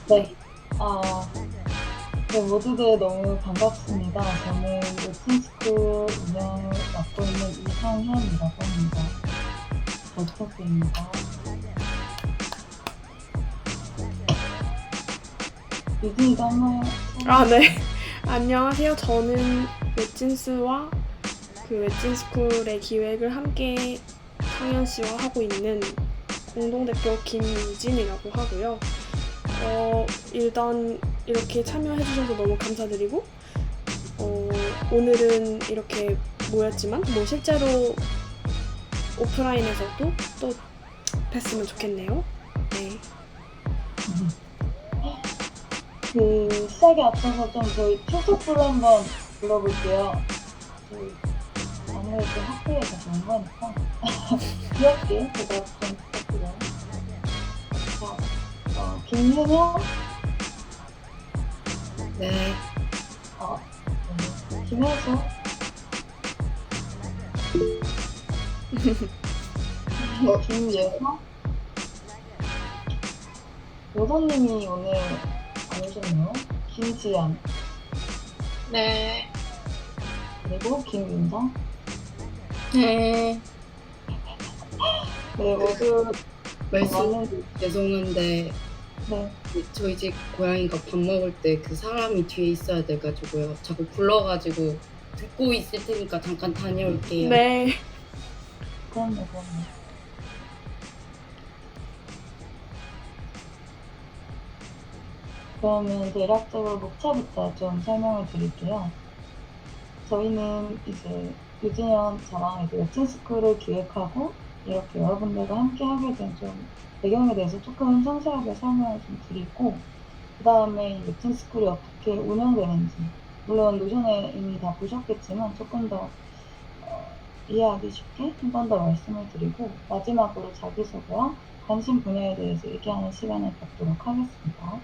네. 아, 네, 모두들 너무 반갑습니다. 저는 웹툰스쿨 운영을 맡고 있는 이상현이라고 합니다. 잘 부탁드립니다. 유진이도 한번 아, 소개해 네. 주세요. 안녕하세요. 저는 웹진스와 그 웹진스쿨의 기획을 함께 상현 씨와 하고 있는 공동대표 김유진이라고 하고요. 일단 이렇게 참여해 주셔서 너무 감사드리고, 오늘은 이렇게 모였지만, 실제로 오프라인에서도 또 뵀으면 좋겠네요. 네. 시작에 앞서서 좀 저희 출석부를 한번 불러볼게요. 저희 아무래도 학교에서 좋은 거니까. 귀엽게 제가 좀 부탁드려요. 자, 김윤영, 네, 어, 김혜수, 김예서, 여사님이 오늘 안 오셨네요. 김지연, 네, 그리고 김윤정. 네. 네, 모두 말씀 많은, 죄송한데 네. 저희 집 고양이가 밥 먹을 때 그 사람이 뒤에 있어야 돼가지고요. 자꾸 불러가지고 듣고 있을 테니까 잠깐 다녀올게요. 네. 그럼요. 그러면 대략적으로 목차부터 좀 설명을 드릴게요. 저희는 이제 유진현 저랑 이제 웹툰스쿨을 기획하고 이렇게 여러분들과 함께 하게 된 좀 배경에 대해서 조금 상세하게 설명을 좀 드리고, 그 다음에 웹툰스쿨이 어떻게 운영되는지, 물론 노션에 이미 다 보셨겠지만 조금 더 이해하기 쉽게 한 번 더 말씀을 드리고, 마지막으로 자기소개와 관심 분야에 대해서 얘기하는 시간을 갖도록 하겠습니다.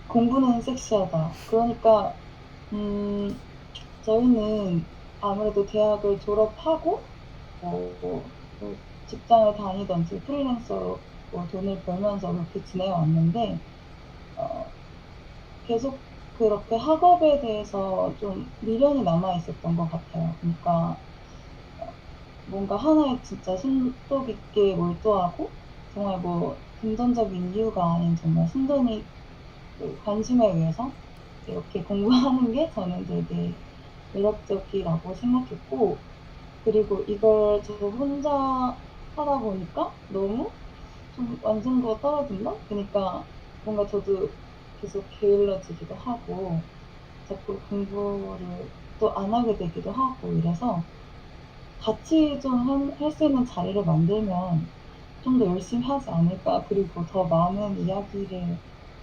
공부는 섹시하다. 그러니까 저희는 아무래도 대학을 졸업하고 뭐 직장을 다니든지 프리랜서로 뭐 돈을 벌면서 그렇게 지내왔는데, 계속 그렇게 학업에 대해서 좀 미련이 남아 있었던 것 같아요. 그러니까 뭔가 하나에 진짜 심도 깊게 몰두하고, 정말 뭐 금전적인 이유가 아닌 정말 순전히 그 관심에 의해서 이렇게 공부하는 게 저는 되게 매력적이라고 생각했고, 그리고 이걸 저 혼자 하다 보니까 너무 좀 완성도가 떨어진다? 그러니까 뭔가 저도 계속 게을러지기도 하고, 자꾸 공부를 또 안 하게 되기도 하고 이래서, 같이 좀 할 수 있는 자리를 만들면 좀 더 열심히 하지 않을까, 그리고 더 많은 이야기를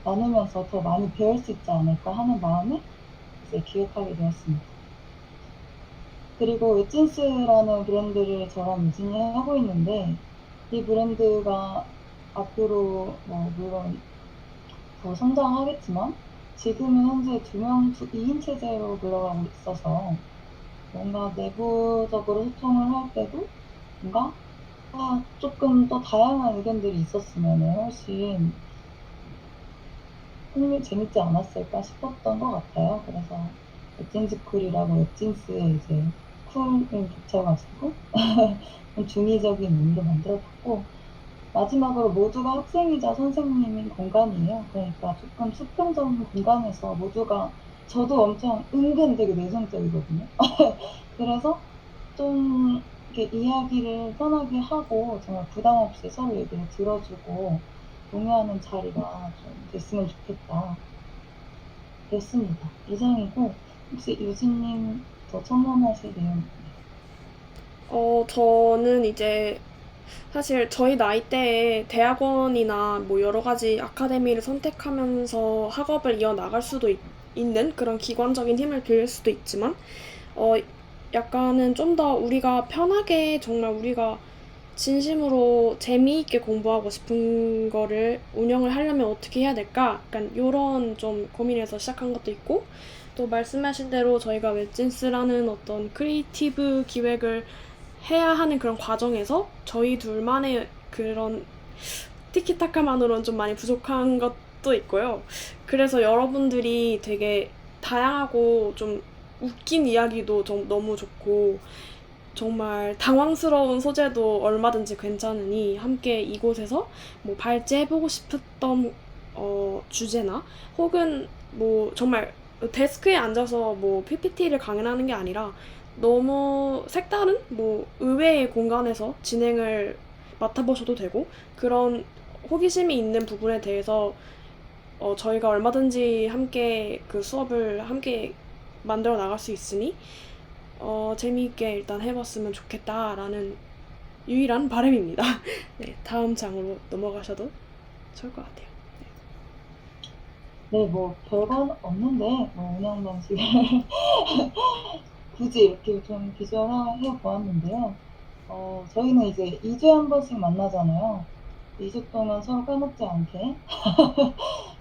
나누면서 더 많이 배울 수 있지 않을까 하는 마음에 이제 기획하게 되었습니다. 그리고 웹진스라는 브랜드를 저랑 유진이 하고 있는데, 이 브랜드가 앞으로 뭐 물론 더 성장하겠지만 지금은 현재 2인 체제로 굴러가고 있어서, 뭔가 내부적으로 소통을 할 때도 뭔가 조금 더 다양한 의견들이 있었으면 훨씬 재밌지 않았을까 싶었던 것 같아요. 그래서 웹진스쿨이라고 웹진스에 이제 쿨을 붙여가지고 좀 중의적인 의미로 만들어봤고, 마지막으로 모두가 학생이자 선생님인 공간이에요. 그러니까 조금 수평적인 공간에서 모두가, 저도 엄청 은근 되게 내성적이거든요. 그래서 좀 이렇게 이야기를 편하게 하고 정말 부담 없이 서로 얘기를 들어주고 공유하는 자리가 좀 됐으면 좋겠다. 됐습니다. 이상이고, 혹시 유진님 더 첨언하실 내용? 저는 이제 사실 저희 나이대에 대학원이나 뭐 여러 가지 아카데미를 선택하면서 학업을 이어나갈 수도 있는 그런 기관적인 힘을 빌릴 수도 있지만, 어, 약간은 좀 더 우리가 편하게 정말 우리가 진심으로 재미있게 공부하고 싶은 거를 운영을 하려면 어떻게 해야 될까? 약간 요런 좀 고민에서 시작한 것도 있고, 또 말씀하신 대로 저희가 웹진스라는 어떤 크리에이티브 기획을 해야 하는 그런 과정에서 저희 둘만의 그런 티키타카만으로는 좀 많이 부족한 것도 있고요. 그래서 여러분들이 되게 다양하고 좀 웃긴 이야기도 좀 너무 좋고 정말 당황스러운 소재도 얼마든지 괜찮으니 함께 이곳에서 뭐 발제해보고 싶었던 주제나 혹은 뭐 정말 데스크에 앉아서 뭐 PPT를 강연하는 게 아니라 너무 색다른 뭐 의외의 공간에서 진행을 맡아보셔도 되고 그런 호기심이 있는 부분에 대해서 저희가 얼마든지 함께 그 수업을 함께 만들어 나갈 수 있으니 재미있게 일단 해봤으면 좋겠다라는 유일한 바람입니다. 네, 다음 장으로 넘어가셔도 좋을 것 같아요. 네, 뭐 별건 없는데 뭐 운영 방식을 굳이 이렇게 좀 비주얼화해 보았는데요. 저희는 이제 2주에 한 번씩 만나잖아요. 2주 동안 서로 까먹지 않게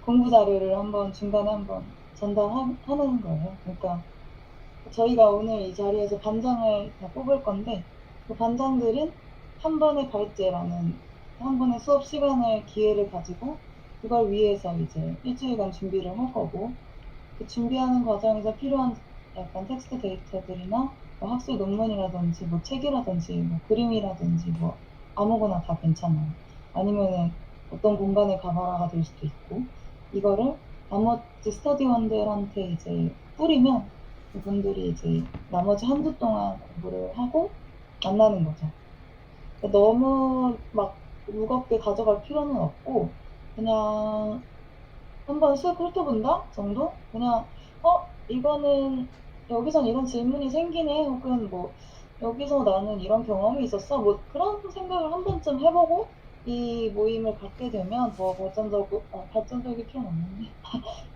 공부 자료를 한번 중간에 한번 전달하는 거예요. 그러니까 저희가 오늘 이 자리에서 반장을 다 뽑을 건데 그 반장들은 한 번의 발제라는 한 번의 수업 시간을 기회를 가지고 그걸 위해서 이제 일주일간 준비를 할 거고 그 준비하는 과정에서 필요한 약간 텍스트 데이터들이나 뭐 학술 논문이라든지 뭐 책이라든지 뭐 그림이라든지 뭐 아무거나 다 괜찮아요. 아니면은 어떤 공간의 가바라가 될 수도 있고 이거를 나머지 스터디원들한테 이제 뿌리면 그분들이 이제 나머지 한 주 동안 공부를 하고 만나는 거죠. 그러니까 너무 막 무겁게 가져갈 필요는 없고 그냥 한번 쓱 훑어본다 정도? 그냥 이거는 여기선 이런 질문이 생기네 혹은 뭐 여기서 나는 이런 경험이 있었어 뭐 그런 생각을 한 번쯤 해보고 이 모임을 갖게 되면 더 발전적일 필요는 없는데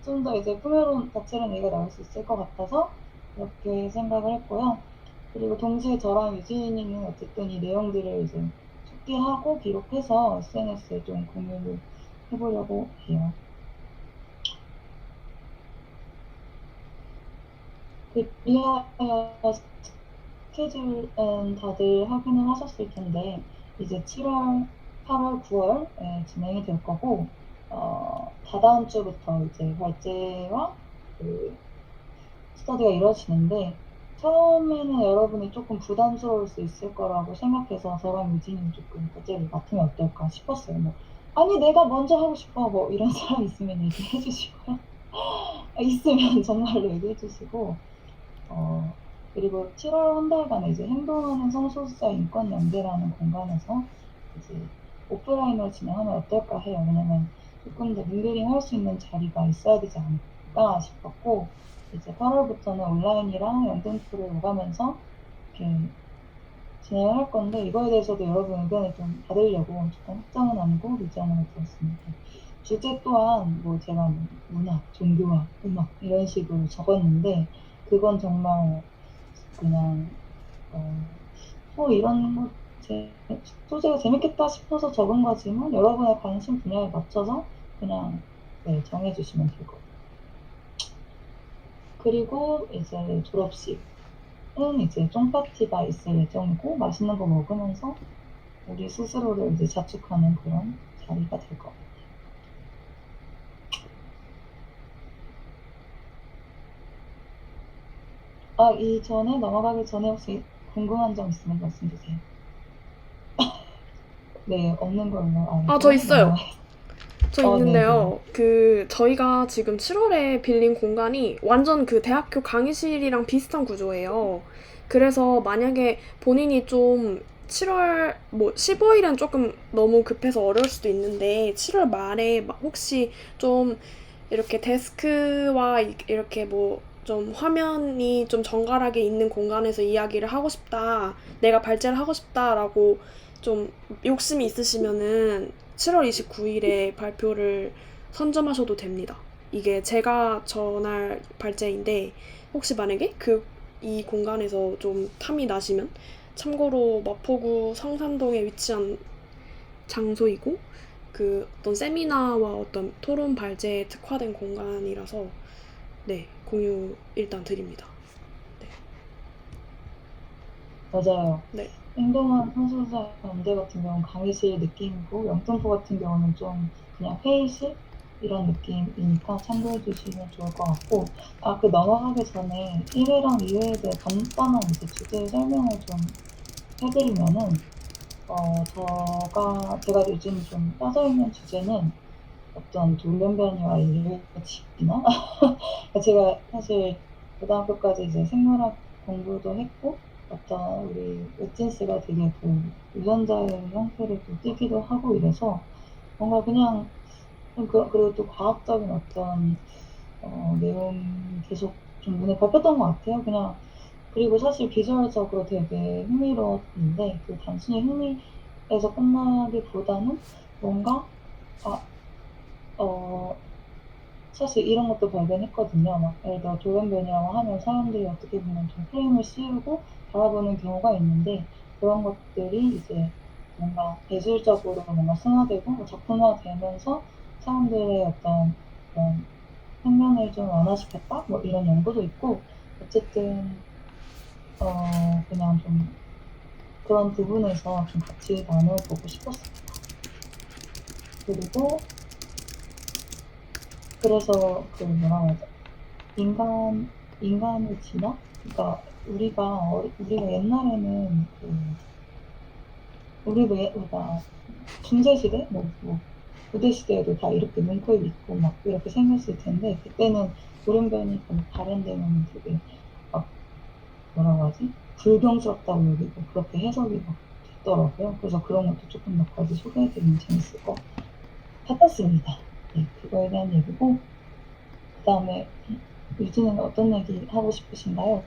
좀 더 이제 풍요로운 다채로운 얘기가 나올 수 있을 것 같아서 이렇게 생각을 했고요. 그리고 동시에 저랑 유진이는 어쨌든 이 내용들을 이제 숙기하고 기록해서 SNS에 좀 공유를 해보려고 해요. 그리하여 스케줄은 다들 확인을 하셨을 텐데 이제 7월, 8월, 9월에 진행이 될 거고 다다음 주부터 이제 발제와 그 스터디가 이루어지는데 처음에는 여러분이 조금 부담스러울 수 있을 거라고 생각해서 저랑 유진이 조금 발제를 맡으면 어떨까 싶었어요. 뭐 아니 내가 먼저 하고 싶어 뭐 이런 사람 있으면 얘기해 주시고요. 있으면 정말로 얘기해 주시고 그리고 7월 한 달간 이제 행동하는 성소수자 인권연대라는 공간에서 이제 오프라인으로 진행하면 어떨까 해요. 왜냐면 조금 더 링거링 할 수 있는 자리가 있어야 되지 않을까 싶었고 이제 8월부터는 온라인이랑 연등프를 오가면서 이렇게 진행을 할 건데 이거에 대해서도 여러분 의견을 좀 받으려고 조금 확정은 아니고 미지안으로 들었습니다. 주제 또한 뭐 제가 문학, 종교학, 음악 이런 식으로 적었는데 그건 정말 그냥 이런 거 소재가 재밌겠다 싶어서 적은 거지만 여러분의 관심 분야에 맞춰서 그냥 정해주시면 될 거예요. 그리고 이제 졸업식은 이제 쫑파티가 있을 예정이고 맛있는 거 먹으면서 우리 스스로를 이제 자축하는 그런 자리가 될 것 같아요. 이전에 넘어가기 전에 혹시 궁금한 점 있으면 말씀 주세요. 네, 없는 걸로 알고. 저 있어요. 저 네네. 있는데요. 저희가 지금 7월에 빌린 공간이 완전 그 대학교 강의실이랑 비슷한 구조예요. 그래서 만약에 본인이 좀 7월, 15일은 조금 너무 급해서 어려울 수도 있는데, 7월 말에 혹시 좀 이렇게 데스크와 이렇게 좀 화면이 좀 정갈하게 있는 공간에서 이야기를 하고 싶다, 내가 발제를 하고 싶다라고 좀 욕심이 있으시면은 7월 29일에 발표를 선점하셔도 됩니다. 이게 제가 전할 발제인데 혹시 만약에 이 공간에서 좀 탐이 나시면 참고로 마포구 성산동에 위치한 장소이고 어떤 세미나와 어떤 토론 발제에 특화된 공간이라서 공유 일단 드립니다. 맞아요. 네. 행동한 선수자 연대 같은 경우는 강의실 느낌이고 영등포 같은 경우는 좀 그냥 회의실 이런 느낌이니까 참고해 주시면 좋을 것 같고 그 넘어가기 전에 1회랑 2회에 대해 간단한 이제 주제 설명을 좀 해드리면은 제가 요즘 좀 빠져있는 주제는 어떤 돌연변이와 일회지나 제가 사실 고등학교까지 이제 생물학 공부도 했고 어떤 우리 웨진스가 되게 그 유전자의 형태를 또 띠기도 하고 이래서 뭔가 그냥 그리고 또 과학적인 어떤 내용이 계속 좀 눈에 밟혔던 것 같아요. 그냥 그리고 사실 비주얼적으로 되게 흥미로웠는데 그 단순히 흥미에서 끝나기보다는 뭔가 아, 사실 이런 것도 발견했거든요. 막 예를 들어 돌연변이라고 하면 사람들이 어떻게 보면 좀 프레임을 씌우고 바라보는 경우가 있는데 그런 것들이 이제 뭔가 예술적으로 뭔가 승화되고 작품화되면서 사람들의 어떤 그런 편견을 좀 완화시켰다? 뭐 이런 연구도 있고 어쨌든 그냥 좀 그런 부분에서 좀 같이 나눠보고 싶었습니다. 그리고 그래서 그 뭐라 해야 돼? 인간의 진화? 그러니까 우리가 옛날에는 우리가 중세시대 뭐 고대 시대에도 다 이렇게 눈코입 있고 막 이렇게 생겼을 텐데 그때는 돌연변이 다른 데는 되게 막 뭐라고 하지? 불경스럽다고 여기고 그렇게 해석이 막 됐더라고요. 그래서 그런 것도 조금 더 거기 소개해드리면 재밌을 것 같았습니다. 네, 그거에 대한 얘기고 그다음에 유진은 어떤 얘기 하고 싶으신가요?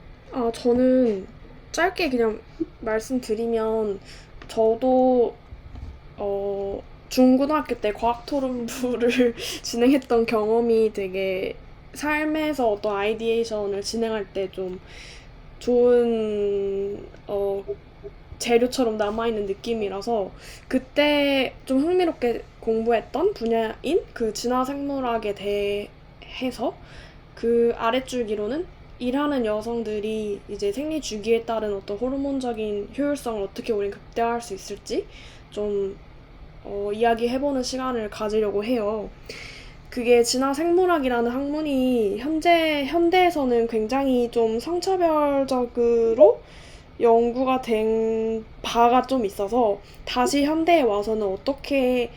저는 짧게 그냥 말씀드리면 저도 중고등학교 때 과학토론부를 진행했던 경험이 되게 삶에서 어떤 아이디에이션을 진행할 때 좀 좋은 재료처럼 남아있는 느낌이라서 그때 좀 흥미롭게 공부했던 분야인 그 진화생물학에 대해서 그 아랫줄기로는 일하는 여성들이 이제 생리 주기에 따른 어떤 호르몬적인 효율성을 어떻게 우린 극대화할 수 있을지 좀 이야기해보는 시간을 가지려고 해요. 그게 진화생물학이라는 학문이 현대에서는 굉장히 좀 성차별적으로 연구가 된 바가 좀 있어서 다시 현대에 와서는 어떻게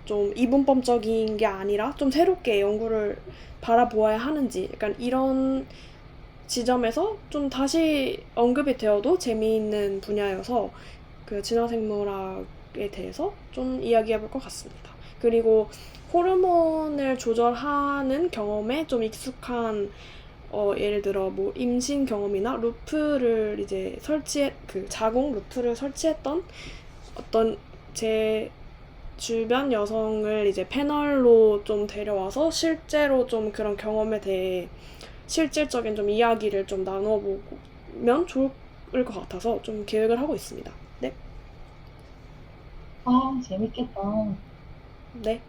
좀 이분법적인 게 아니라 좀 새롭게 연구를 바라보아야 하는지 약간 이런 지점에서 좀 다시 언급이 되어도 재미있는 분야여서 그 진화생물학에 대해서 좀 이야기해볼 것 같습니다. 그리고 호르몬을 조절하는 경험에 좀 익숙한 예를 들어 뭐 임신 경험이나 루프를 이제 자궁 루프를 설치했던 어떤 제 주변 여성을 이제 패널로 좀 데려와서 실제로 좀 그런 경험에 대해 실질적인 좀 이야기를 좀 나눠보면 좋을 것 같아서 좀 계획을 하고 있습니다. 네. 재밌겠다. 네.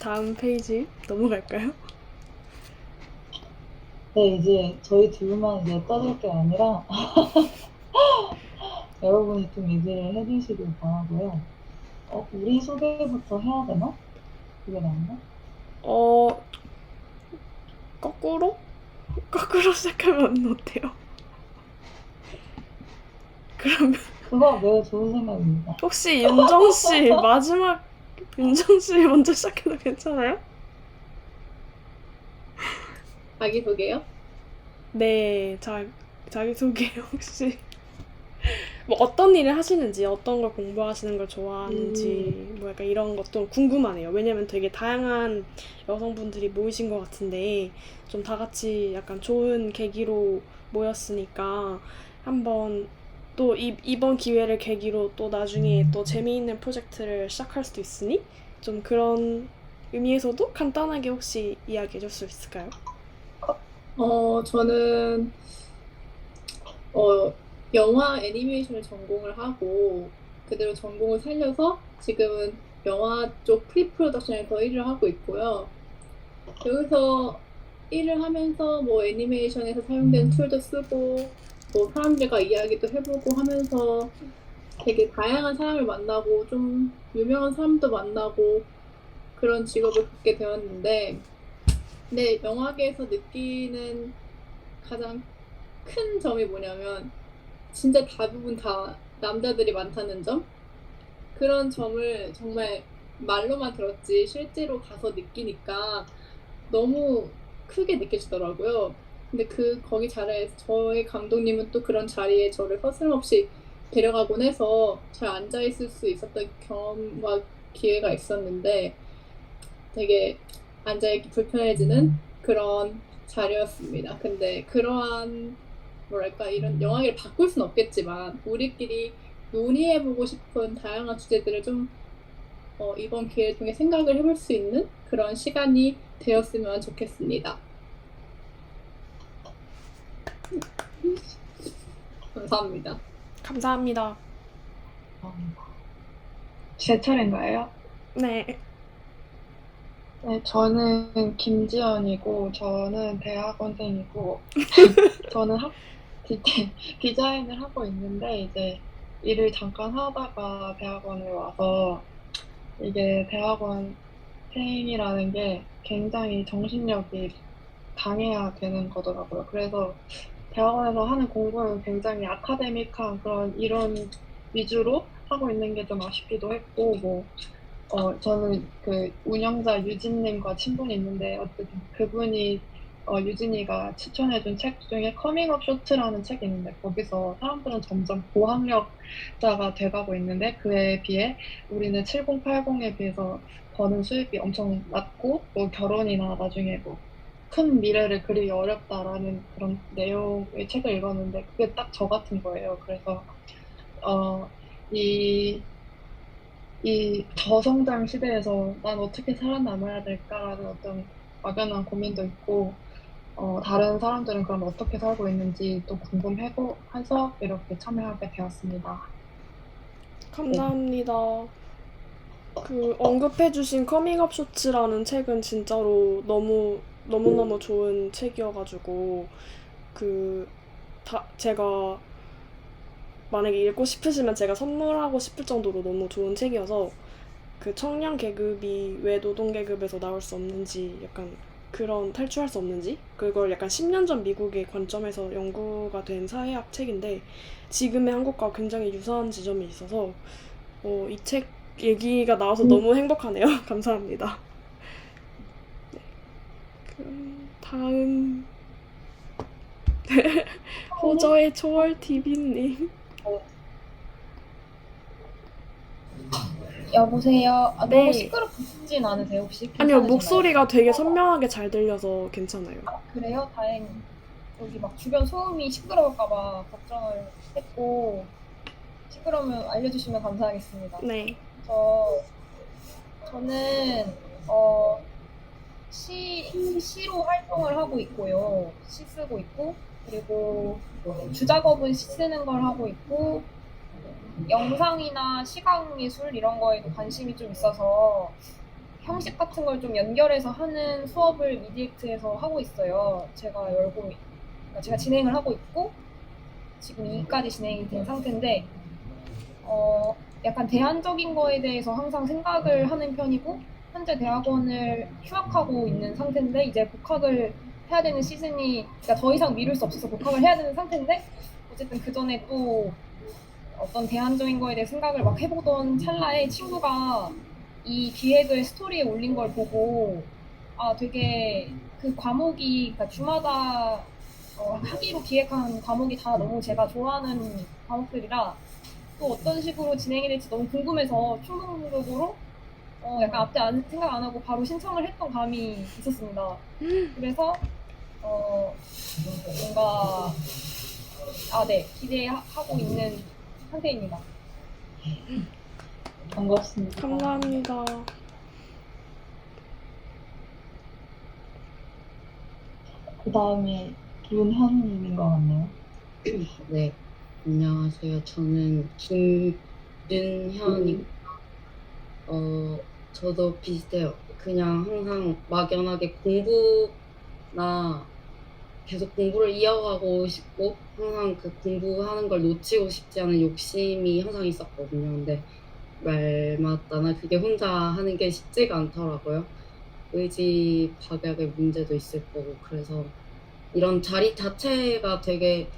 다음 페이지 넘어갈까요? 네, 이제 저희 둘만 이제 떠들 게 아니라 여러분이 좀 얘기를 해주시길 바라고요. 우리 소개부터 해야 되나? 그게 나은가? 거꾸로? 거꾸로 시작하면 어때요? 그러면 그거 매우 좋은 생각입니다. 혹시 윤정씨 윤정씨 먼저 시작해도 괜찮아요? 자기소개요? 네, 자기소개 혹시 뭐 어떤 일을 하시는지, 어떤 걸 공부하시는 걸 좋아하는지 뭐 약간 이런 것도 궁금하네요. 왜냐면 되게 다양한 여성분들이 모이신 것 같은데 좀 다 같이 약간 좋은 계기로 모였으니까 한번 또 이번 기회를 계기로 또 나중에 또 재미있는 프로젝트를 시작할 수도 있으니 좀 그런 의미에서도 간단하게 혹시 이야기해 줄 수 있을까요? 저는 영화 애니메이션을 전공을 하고 그대로 전공을 살려서 지금은 영화 쪽 프리프로덕션에서 일을 하고 있고요. 여기서 일을 하면서 뭐 애니메이션에서 사용되는 툴도 쓰고 뭐 사람들과 이야기도 해보고 하면서 되게 다양한 사람을 만나고 좀 유명한 사람도 만나고 그런 직업을 갖게 되었는데, 근데 영화계에서 느끼는 가장 큰 점이 뭐냐면 진짜 대부분 다 남자들이 많다는 점? 그런 점을 정말 말로만 들었지 실제로 가서 느끼니까 너무 크게 느껴지더라고요. 근데 거기 자리에 저의 감독님은 또 그런 자리에 저를 서슴없이 데려가곤 해서 잘 앉아있을 수 있었던 경험과 기회가 있었는데 되게 앉아있기 불편해지는 그런 자리였습니다. 근데 그러한 뭐랄까 이런 영화계를 바꿀 순 없겠지만 우리끼리 논의해보고 싶은 다양한 주제들을 좀 이번 기회를 통해 생각을 해볼 수 있는 그런 시간이 되었으면 좋겠습니다. 감사합니다. 감사합니다. 제 차례인가요? 네. 네, 저는 김지연이고, 저는 대학원생이고, 저는 디자인을 하고 있는데, 이제 일을 잠깐 하다가 대학원을 와서, 이게 대학원생이라는 게 굉장히 정신력이 강해야 되는 거더라고요. 그래서 대학원에서 하는 공부는 굉장히 아카데믹한 그런 이론 위주로 하고 있는 게 좀 아쉽기도 했고, 저는 그 운영자 유진님과 친분이 있는데, 어쨌든 그분이, 유진이가 추천해준 책 중에 커밍업 쇼트라는 책이 있는데, 거기서 사람들은 점점 고학력자가 돼가고 있는데, 그에 비해 우리는 7080에 비해서 버는 수입이 엄청 낮고, 뭐 결혼이나 나중에 뭐 큰 미래를 그리기 어렵다라는 그런 내용의 책을 읽었는데, 그게 딱 저 같은 거예요. 그래서, 이 저성장 시대에서 난 어떻게 살아남아야 될까라는 어떤 막연한 고민도 있고, 다른 사람들은 그럼 어떻게 살고 있는지 또 궁금해서 이렇게 참여하게 되었습니다. 감사합니다. 그 언급해주신 커밍업 쇼츠라는 책은 진짜로 너무너무 좋은 책이어가지고 제가 만약에 읽고 싶으시면 제가 선물하고 싶을 정도로 너무 좋은 책이어서 그 청년 계급이 왜 노동 계급에서 나올 수 없는지 약간 그런 탈출할 수 없는지 그걸 약간 10년 전 미국의 관점에서 연구가 된 사회학 책인데 지금의 한국과 굉장히 유사한 지점이 있어서 이 책 얘기가 나와서 너무 행복하네요. 감사합니다. 네. 그럼 다음 호저의 초월 TV님. 여보세요? 네. 너무 시끄럽진 않으세요, 혹시? 아니요, 괜찮으신가요? 목소리가 되게 선명하게 잘 들려서 괜찮아요. 그래요? 다행히. 여기 막 주변 소음이 시끄러울까봐 걱정을 했고, 시끄러우면 알려주시면 감사하겠습니다. 네. 저는, 시로 활동을 하고 있고요. 시 쓰고 있고, 그리고 주작업은 시 쓰는 걸 하고 있고, 영상이나 시각예술 이런 거에도 관심이 좀 있어서 형식 같은 걸 좀 연결해서 하는 수업을 미디액트에서 하고 있어요. 제가 진행을 하고 있고 지금 2까지 진행이 된 상태인데 약간 대안적인 거에 대해서 항상 생각을 하는 편이고 현재 대학원을 휴학하고 있는 상태인데 이제 복학을 해야 되는 시즌이 그러니까 더 이상 미룰 수 없어서 복학을 해야 되는 상태인데 어쨌든 그 전에 또 어떤 대안적인 거에 대해 생각을 막 해보던 찰나에 친구가 이 기획을 스토리에 올린 걸 보고 되게 그 과목이 그러니까 주마다 학위로 기획한 과목이 다 너무 제가 좋아하는 과목들이라 또 어떤 식으로 진행이 될지 너무 궁금해서 충동적으로 약간 앞뒤 생각 안 하고 바로 신청을 했던 감이 있었습니다. 그래서 뭔가 네, 기대하고 있는 상태입니다. 반갑습니다. 감사합니다. 그 다음에 윤현님인 것 같네요. 네, 안녕하세요. 저는 김윤현이고, 저도 비슷해요. 그냥 항상 막연하게 공부나 계속 공부를 이어가고 싶고 항상 그 공부하는 걸 놓치고 싶지 않은 욕심이 항상 있었거든요. 근데 말맞다나 그게 혼자 하는 게 쉽지가 않더라고요. 의지 박약의 문제도 있을 거고 그래서 이런 자리 자체가 되게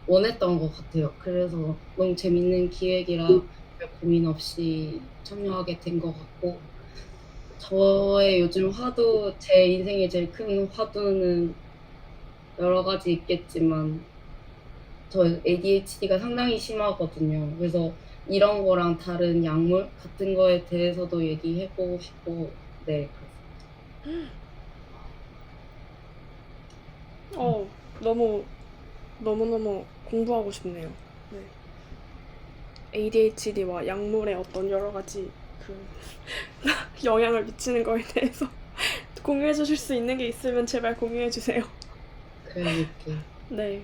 원했던 것 같아요. 그래서 너무 재밌는 기획이라 별 고민 없이 참여하게 된 것 같고 저의 요즘 화두, 제 인생의 제일 큰 화두는 여러 가지 있겠지만 저 ADHD가 상당히 심하거든요. 그래서 이런 거랑 다른 약물 같은 거에 대해서도 얘기해보고 싶고 네. 너무 너무너무 공부하고 싶네요. 네. ADHD와 약물의 어떤 여러 가지 그 영향을 미치는 거에 대해서 공유해 주실 수 있는 게 있으면 제발 공유해 주세요. 그래볼게요. 네.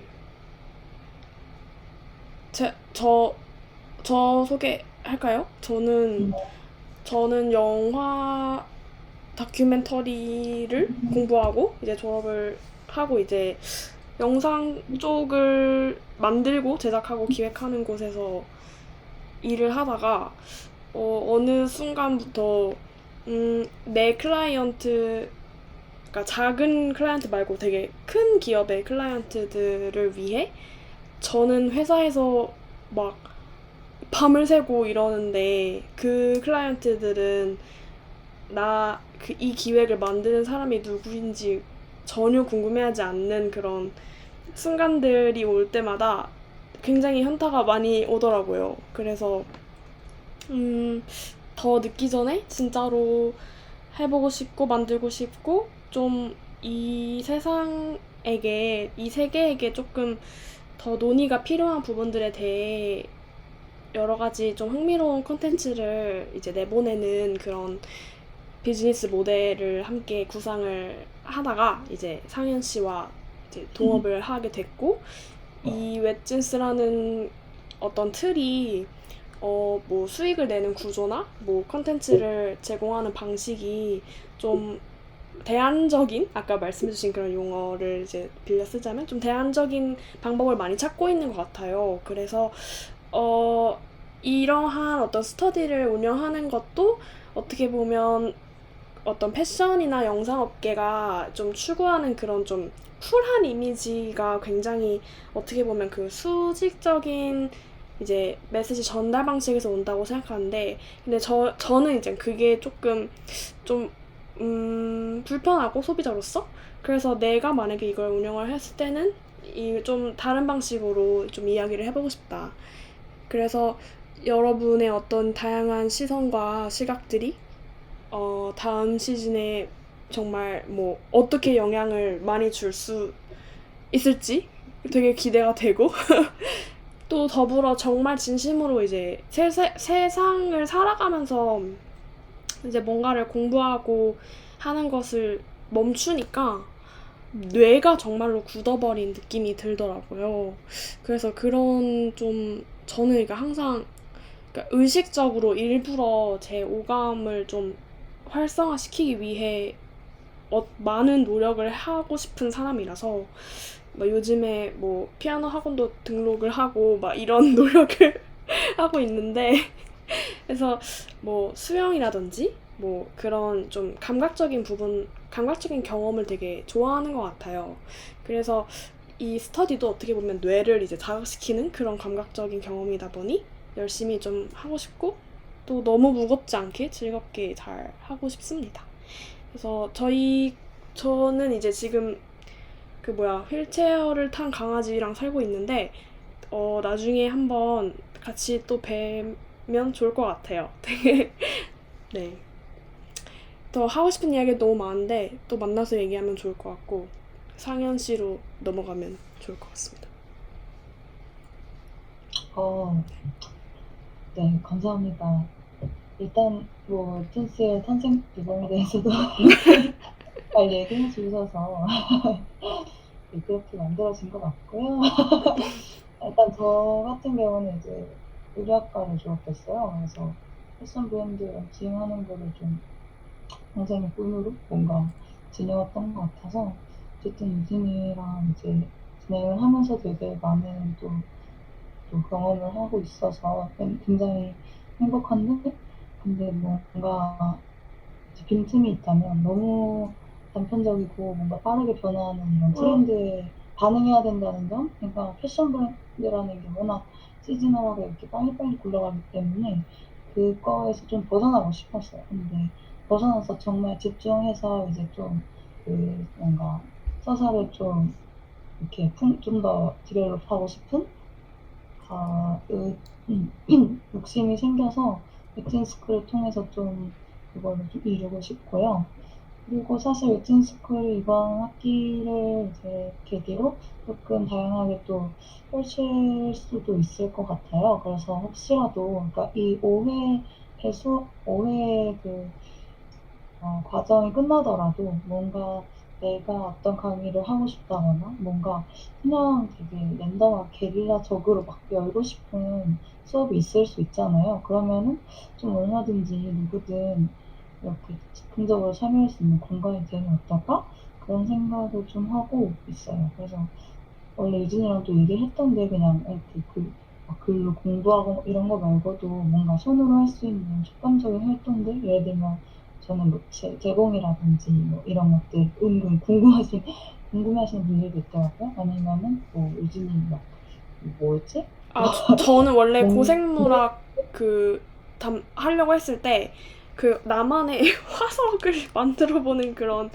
저 소개할까요? 저는 영화 다큐멘터리를 공부하고 이제 졸업을 하고 이제 영상 쪽을 만들고 제작하고 기획하는 곳에서 일을 하다가 어느 순간부터 내 클라이언트, 그러니까 작은 클라이언트 말고 되게 큰 기업의 클라이언트들을 위해 저는 회사에서 막 밤을 새고 이러는데 그 클라이언트들은 이 기획을 만드는 사람이 누구인지 전혀 궁금해하지 않는 그런 순간들이 올 때마다 굉장히 현타가 많이 오더라고요. 그래서 더 늦기 전에 진짜로 해보고 싶고 만들고 싶고 좀 이 세상에게, 이 세계에게 조금 더 논의가 필요한 부분들에 대해 여러 가지 좀 흥미로운 콘텐츠를 이제 내보내는 그런 비즈니스 모델을 함께 구상을 하다가 이제 상현 씨와 이제 동업을 하게 됐고, 이 웹진스라는 어떤 틀이 뭐 수익을 내는 구조나 뭐 콘텐츠를 제공하는 방식이 좀 대안적인, 아까 말씀해주신 그런 용어를 이제 빌려 쓰자면 좀 대안적인 방법을 많이 찾고 있는 것 같아요. 그래서 이러한 어떤 스터디를 운영하는 것도 어떻게 보면 어떤 패션이나 영상업계가 좀 추구하는 그런 좀 쿨한 이미지가 굉장히 어떻게 보면 그 수직적인 이제 메시지 전달 방식에서 온다고 생각하는데, 근데 저는 이제 그게 조금 좀 불편하고 소비자로서, 그래서 내가 만약에 이걸 운영을 했을 때는 이 좀 다른 방식으로 좀 이야기를 해보고 싶다. 그래서 여러분의 어떤 다양한 시선과 시각들이 다음 시즌에 정말 뭐 어떻게 영향을 많이 줄 수 있을지 되게 기대가 되고 또 더불어 정말 진심으로 이제 세상을 살아가면서 이제 뭔가를 공부하고 하는 것을 멈추니까 뇌가 정말로 굳어버린 느낌이 들더라고요. 그래서 그런 좀 저는 그러니까 항상 그러니까 의식적으로 일부러 제 오감을 좀 활성화시키기 위해 많은 노력을 하고 싶은 사람이라서 막 요즘에 뭐 피아노 학원도 등록을 하고 막 이런 노력을 하고 있는데, 그래서 뭐 수영이라든지 뭐 그런 좀 감각적인 경험을 되게 좋아하는 것 같아요. 그래서 이 스터디도 어떻게 보면 뇌를 이제 자극시키는 그런 감각적인 경험이다 보니 열심히 좀 하고 싶고 또 너무 무겁지 않게 즐겁게 잘 하고 싶습니다. 그래서 저는 이제 지금 휠체어를 탄 강아지랑 살고 있는데 나중에 한번 같이 또 뵈면 좋을 것 같아요. 되게 네. 더 하고 싶은 이야기가 너무 많은데 또 만나서 얘기하면 좋을 것 같고 상현 씨로 넘어가면 좋을 것 같습니다. 네, 감사합니다. 일단 뭐 웹툰스의 탄생 비번에 대해서도 잘 얘기해 주셔서 그렇게 만들어진 것 같고요. 일단 저 같은 경우는 이제 의류학과를 졸업했어요. 그래서 패션 브랜드 런칭하는 거를 좀 굉장히 꿈으로 뭔가 지녀왔던 것 같아서 어쨌든 유진이랑 이제 진행을 하면서도 이제 많은 또 경험을 하고 있어서 굉장히 행복한데, 근데 뭔가 이제 빈틈이 있다면 너무 단편적이고 뭔가 빠르게 변화하는 이런 트렌드에 반응해야 된다는 점. 그러니까 패션 브랜드라는 게 워낙 시즈널하게 이렇게 빨리빨리 굴러가기 때문에 그거에서 좀 벗어나고 싶었어요. 근데 벗어나서 정말 집중해서 이제 좀 그 뭔가 서사를 좀 이렇게 좀 더 디벨롭하고 싶은 욕심이 생겨서 웨틴스쿨을 통해서 좀 그거를 좀 이루고 싶고요. 그리고 사실 웨틴스쿨 이번 학기를 이제 계기로 조금 다양하게 또 펼칠 수도 있을 것 같아요. 그래서 혹시라도, 그러니까 이 5회 수업, 5회 과정이 끝나더라도 뭔가 내가 어떤 강의를 하고 싶다거나 뭔가 그냥 되게 랜덤하게 게릴라적으로 막 열고 싶은 수업이 있을 수 있잖아요. 그러면은 좀 얼마든지 누구든 이렇게 즉흥적으로 참여할 수 있는 공간이 되면 어떨까? 그런 생각을 좀 하고 있어요. 그래서 원래 유진이랑도 얘기를 했던데, 그냥 이렇게 막 글로 공부하고 이런 거 말고도 뭔가 손으로 할 수 있는 촉감적인 활동들, 예를 들면 저는 뭐 제공이라든지 뭐 이런 것들 은근 궁금해하시는 분들도 있더라고요. 아니면은 뭐 유진이 막 뭐였지? 아, 저는 원래 몽- 고생물학 하려고 했을 때 그 나만의 화석을 만들어보는 그런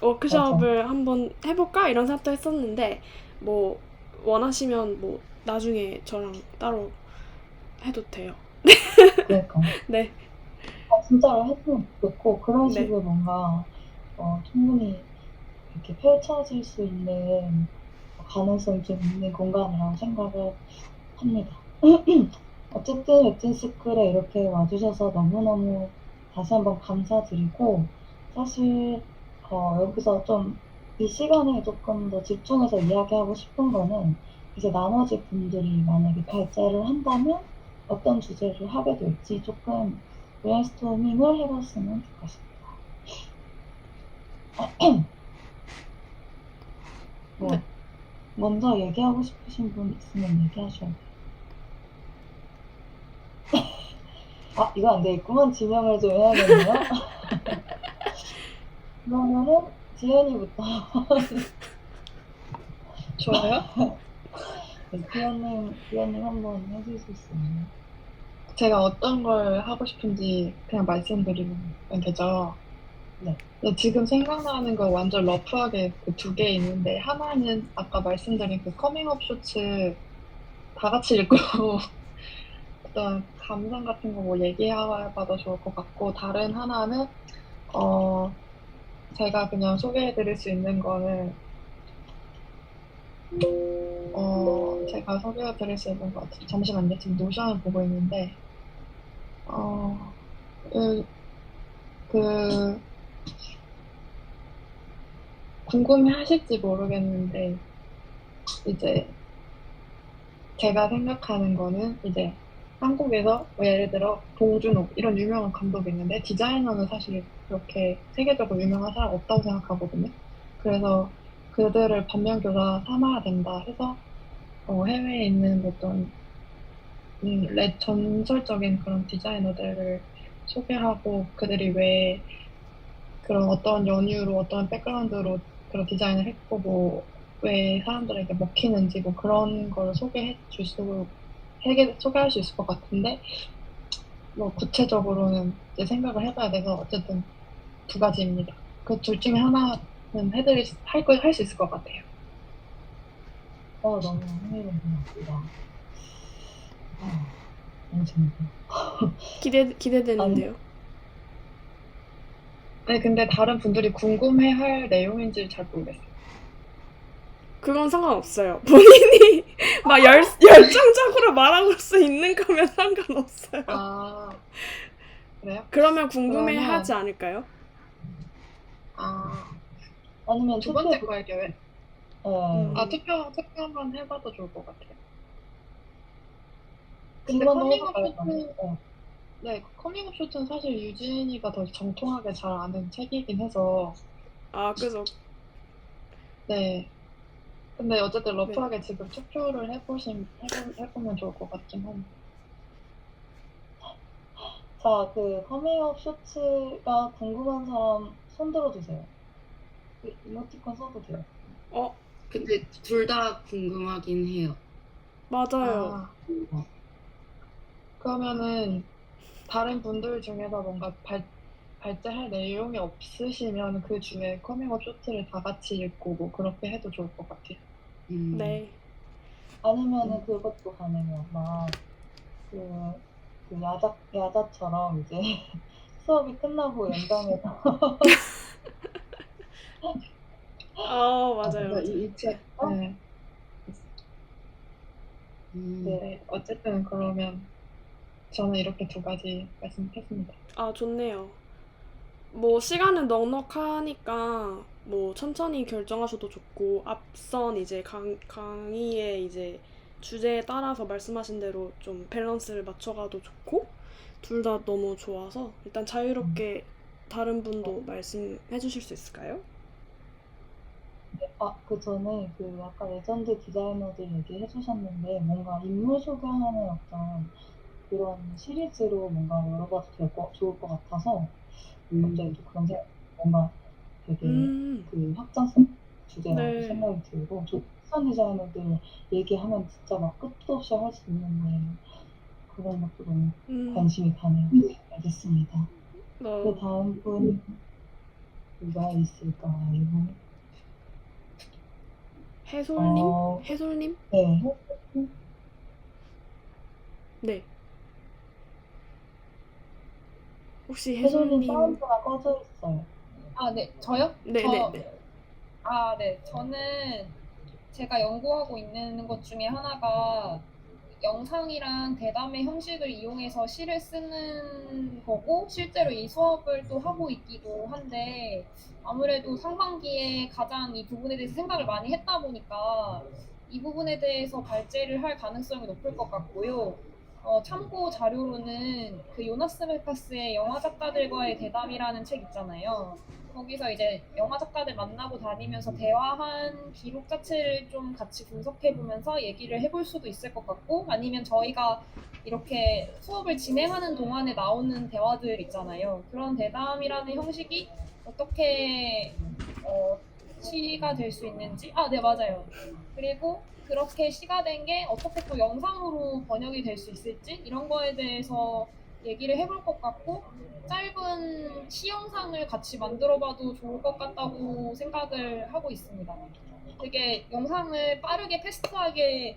워크숍을 한번 해볼까 이런 생각도 했었는데, 뭐 원하시면 뭐 나중에 저랑 따로 해도 돼요. 그러니까 네. 진짜로 했으면 좋겠고, 그런 네. 식으로 뭔가 충분히 이렇게 펼쳐질 수 있는 가능성이 좀 있는 공간이라고 생각을 합니다. 어쨌든 웹진스쿨에 이렇게 와주셔서 너무너무 다시 한번 감사드리고, 사실 여기서 좀 이 시간에 조금 더 집중해서 이야기하고 싶은 거는, 이제 나머지 분들이 만약에 발제를 한다면 어떤 주제를 하게 될지 조금 브레인스토밍을 해봤으면 좋겠습니다. 뭐 네. 먼저 얘기하고 싶으신 분 있으면 얘기하셔야 돼요. 아, 이거 안 되겠구만. 지명을 좀 해야겠네요. 그러면은 지연이부터. 좋아요? 네, 지연님 한번 해주실 수 있나요? 제가 어떤 걸 하고 싶은지 그냥 말씀드리면 되죠. 네. 근데 지금 생각나는 거 완전 러프하게 그 두 개 있는데, 하나는 아까 말씀드린 그 커밍업 쇼츠 다 같이 읽고 어떤 감상 같은 거 뭐 얘기해봐도 좋을 것 같고, 다른 하나는 제가 그냥 소개해드릴 수 있는 거는 제가 소개해드릴 수 있는 것 같아요. 잠시만요. 지금 노션을 보고 있는데 어, 그 궁금해하실지 모르겠는데, 이제 제가 생각하는 거는 이제 한국에서 뭐 예를 들어 봉준호 이런 유명한 감독이 있는데, 디자이너는 사실 그렇게 세계적으로 유명한 사람 없다고 생각하거든요. 그래서 그들을 반면교사 삼아야 된다 해서 해외에 있는 어떤 전설적인 그런 디자이너들을 소개하고, 그들이 왜 그런 어떤 연유로 어떤 백그라운드로 그런 디자인을 했고, 뭐 왜 사람들에게 먹히는지 뭐 그런 걸 소개할 수 있을 것 같은데, 뭐 구체적으로는 이제 생각을 해봐야 돼서 어쨌든 두 가지입니다. 그 둘 중에 하나는 할 수 있을 것 같아요. 너무 흥미로운 것 같습니다. 너무 재밌어요. 기대되는데요. 아니 근데 다른 분들이 궁금해할 내용인지 잘 모르겠어요. 그건 상관없어요. 본인이 막 열정적으로 말하고 수 있는 거면 상관없어요. 아, 그래요? 그러면 궁금해하지 않을까요? 아니면 두 번째 거 할게요. 투표 한번 해봐도 좋을 것 같아요. 근데 커밍업 쇼트는 사실 유진이가 더 정통하게 잘 아는 책이긴 해서. 그죠. 네. 근데 어쨌든 러프하게 지금 투표를 해보면 좋을 것 같긴 한데. 자, 그 커밍아웃 쇼츠가 궁금한 사람 손 들어주세요. 그 이모티콘 써도 돼요. 어, 근데 둘 다 궁금하긴 해요. 맞아요. 아, 그러면은 다른 분들 중에서 뭔가 발제할 내용이 없으시면 그 중에 커밍아웃 쇼트를 다 같이 읽고 뭐 그렇게 해도 좋을 것 같아요. 네. 아니면은 그것도 가능해요. 그 야자처럼 이제 수업이 끝나고 연장해서 맞아요. 이 책, 네. 네, 어쨌든 그러면 저는 이렇게 두 가지 말씀했습니다. 아, 좋네요. 뭐 시간은 넉넉하니까 뭐 천천히 결정하셔도 좋고 앞선 이제 강의의 이제 주제에 따라서 말씀하신 대로 좀 밸런스를 맞춰가도 좋고 둘 다 너무 좋아서 일단 자유롭게 다른 분도 말씀해 주실 수 있을까요? 그 전에 그 아까 레전드 디자이너들 얘기해 주셨는데 뭔가 인물 소개하는 어떤 그런 시리즈로 뭔가 열어봐도 좋을 것 같아서 갑자기 또 그런 생각, 뭔가 되게 그 확장성 주제라고 네. 생각이 들고 패션 디자이너들 얘기하면 진짜 막 끝도 없이 할 수 있는데 그런 것도 너무 관심이 가네요. 알겠습니다. 그 다음 분 누가 있을까요? 해솔님? 해솔님? 네. 네. 혹시 해솔님 해솔님? 사운드가 꺼져 있어요. 아, 네, 저요? 네네네. 네. 저는 제가 연구하고 있는 것 중에 하나가 영상이랑 대담의 형식을 이용해서 시를 쓰는 거고, 실제로 이 수업을 또 하고 있기도 한데, 아무래도 상반기에 가장 이 부분에 대해서 생각을 많이 했다 보니까 이 부분에 대해서 발제를 할 가능성이 높을 것 같고요. 참고 자료로는 그 요나스 메카스의 영화 작가들과의 대담이라는 책 있잖아요. 거기서 이제 영화 작가들 만나고 다니면서 대화한 기록 자체를 좀 같이 분석해보면서 얘기를 해볼 수도 있을 것 같고, 아니면 저희가 이렇게 수업을 진행하는 동안에 나오는 대화들 있잖아요. 그런 대담이라는 형식이 어떻게 시가 될 수 있는지, 네, 맞아요. 그리고 그렇게 시가 된 게 어떻게 또 영상으로 번역이 될 수 있을지, 이런 거에 대해서 얘기를 해볼 것 같고, 짧은 시 영상을 같이 만들어봐도 좋을 것 같다고 생각을 하고 있습니다. 되게 영상을 빠르게 패스트하게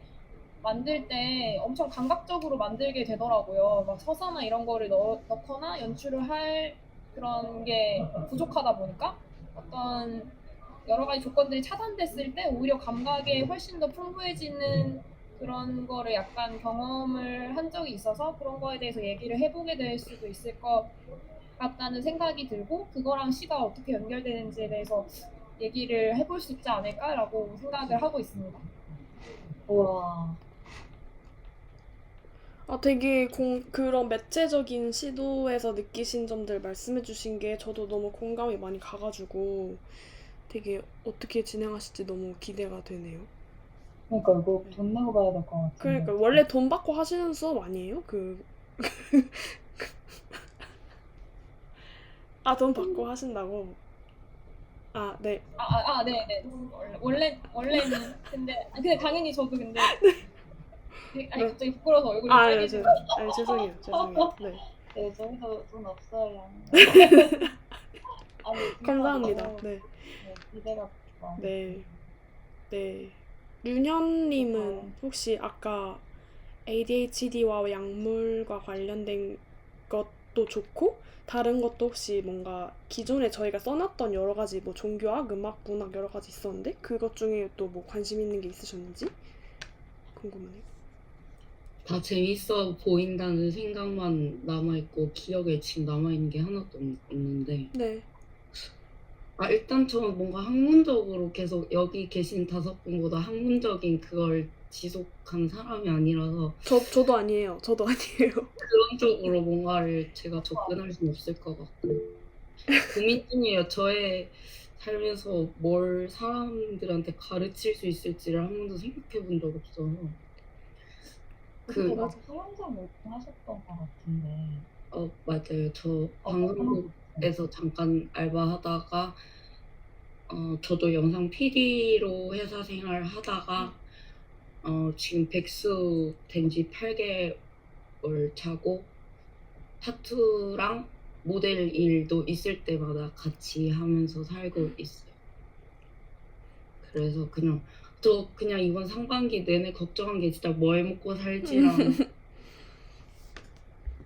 만들 때 엄청 감각적으로 만들게 되더라고요. 막 서사나 이런 거를 넣거나 연출을 할 그런 게 부족하다 보니까 어떤 여러 가지 조건들이 차단됐을 때 오히려 감각이 훨씬 더 풍부해지는 그런 거를 약간 경험을 한 적이 있어서 그런 거에 대해서 얘기를 해보게 될 수도 있을 것 같다는 생각이 들고, 그거랑 시가 어떻게 연결되는지에 대해서 얘기를 해볼 수 있지 않을까라고 생각을 하고 있습니다. 우와. 되게 그런 매체적인 시도에서 느끼신 점들 말씀해 주신 게 저도 너무 공감이 많이 가가지고 되게 어떻게 진행하실지 너무 기대가 되네요. 그러니까 이거 돈 내고 봐야 될 것 같아요. 그러니까 원래 돈 받고 하시는 수업 아니에요? 돈 받고 하신다고? 네. 네. 원래는 근데 당연히 저도 근데 갑자기 부끄러워서 얼굴이 빨개지고. 죄송해요. 네. 네, 저희도 돈 없어요. 감사합니다. 너무, 네. 기대가 많아요. 네. 윤현님은 혹시 아까 ADHD와 약물과 관련된 것도 좋고 다른 것도 혹시 뭔가 기존에 저희가 써놨던 여러 가지 뭐 종교학, 음악, 문학 여러 가지 있었는데 그것 중에 또 뭐 관심 있는 게 있으셨는지 궁금해요. 다 재밌어 보인다는 생각만 남아있고 기억에 지금 남아있는 게 하나도 없는데 네. 일단 저는 뭔가 학문적으로 계속 여기 계신 5분보다 학문적인 그걸 지속한 사람이 아니라서 저도 아니에요. 그런 쪽으로 뭔가를 제가 접근할 수는 없을 것 같고 고민 중이에요. 저의 살면서 뭘 사람들한테 가르칠 수 있을지를 한 번도 생각해 본 적 없어서 그때 그 막 수영장 열심하셨던 것 같은데. 맞아요. 저 어떤 방송국에서 잠깐 알바하다가 저도 영상 PD로 회사 생활 하다가 지금 백수 된 지 8개월 차고 타투랑 모델 일도 있을 때마다 같이 하면서 살고 있어요. 그래서 저 그냥 이번 상반기 내내 걱정한 게 진짜 뭐 해 먹고 살지랑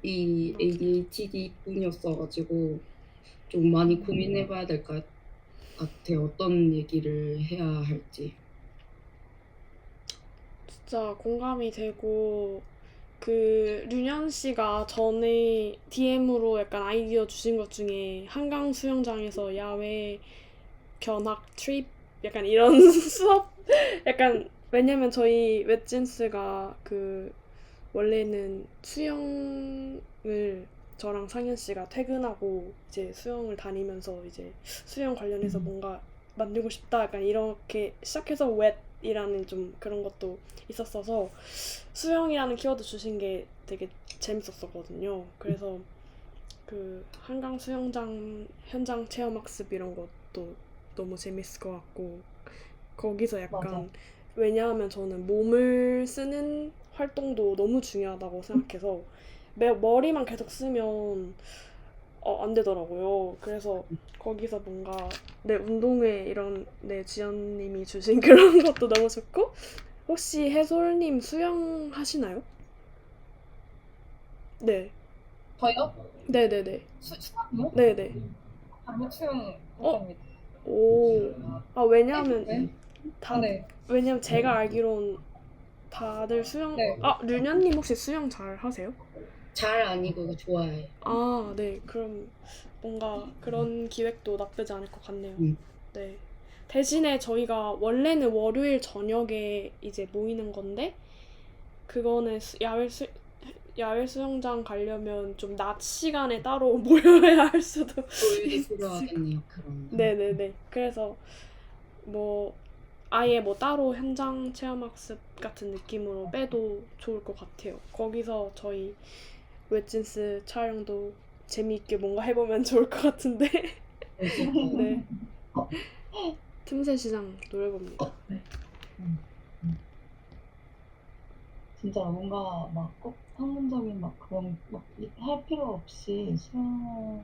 이 ADHD 뿐이었어가지고 좀 많이 고민해봐야 될 것 같아요. 어떤 얘기를 해야 할지. 진짜 공감이 되고 류년 씨가 전에 DM으로 약간 아이디어 주신 것 중에 한강 수영장에서 야외 견학 트립 약간 이런 수업 약간 왜냐면 저희 웹진스가 원래는 수영을 저랑 상현 씨가 퇴근하고 이제 수영을 다니면서 이제 수영 관련해서 뭔가 만들고 싶다 약간 이렇게 시작해서 웹이라는 좀 그런 것도 있었어서 수영이라는 키워드 주신 게 되게 재밌었었거든요. 그래서 한강 수영장 현장 체험 학습 이런 것도 너무 재밌을 것 같고 거기서 약간 맞아. 왜냐하면 저는 몸을 쓰는 활동도 너무 중요하다고 생각해서 머리만 계속 쓰면 안 되더라고요. 그래서 거기서 뭔가 운동회 이런 지연님이 주신 그런 것도 너무 좋고 혹시 해솔님 수영 하시나요? 네. 저요? 네네네. 수학이요? 네네. 아니요, 수영 어? 못합니다. 오. 왜냐하면 네? 네. 왜냐면 제가 알기론 다들 수영 네. 류년님 혹시 수영 잘 하세요? 잘 아니고 좋아해요. 네. 그럼 뭔가 그런 기획도 나쁘지 않을 것 같네요. 음. 네. 대신에 저희가 원래는 월요일 저녁에 이제 모이는 건데 그거는 야외 수영장 가려면 좀 낮 시간에 따로 모여야 할 수도 조율이 필요하겠네요. 그런. 네네네. 그래서 뭐 아예 뭐 따로 현장 체험학습 같은 느낌으로 빼도 좋을 것 같아요. 거기서 저희 웹진스 촬영도 재미있게 뭔가 해보면 좋을 것 같은데. 네. 틈새 시장 노려봅니다. 네. 진짜 뭔가 막 꼭 학문적인 막 그런 막 할 필요 없이 수영을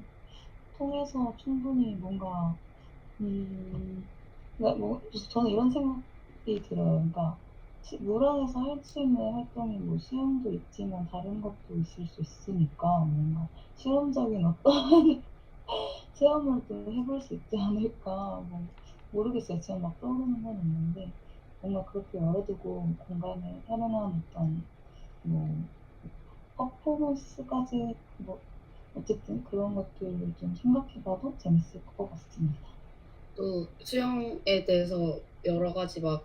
통해서 충분히 뭔가 그러니까 뭐 저는 이런 생각이 들어요. 그러니까 물 안에서 할 수 있는 활동이 뭐 수영도 있지만 다른 것도 있을 수 있으니까 뭔가 실험적인 어떤 체험을 또 해볼 수 있지 않을까 뭐 모르겠어요. 지금 막 떠오르는 건 없는데 뭔가 그렇게 열어두고 공간을 활용한 어떤 뭐 퍼포먼스까지 뭐 어쨌든 그런 것들을 좀 생각해봐도 재밌을 것 같습니다. 또 수영에 대해서 여러 가지 막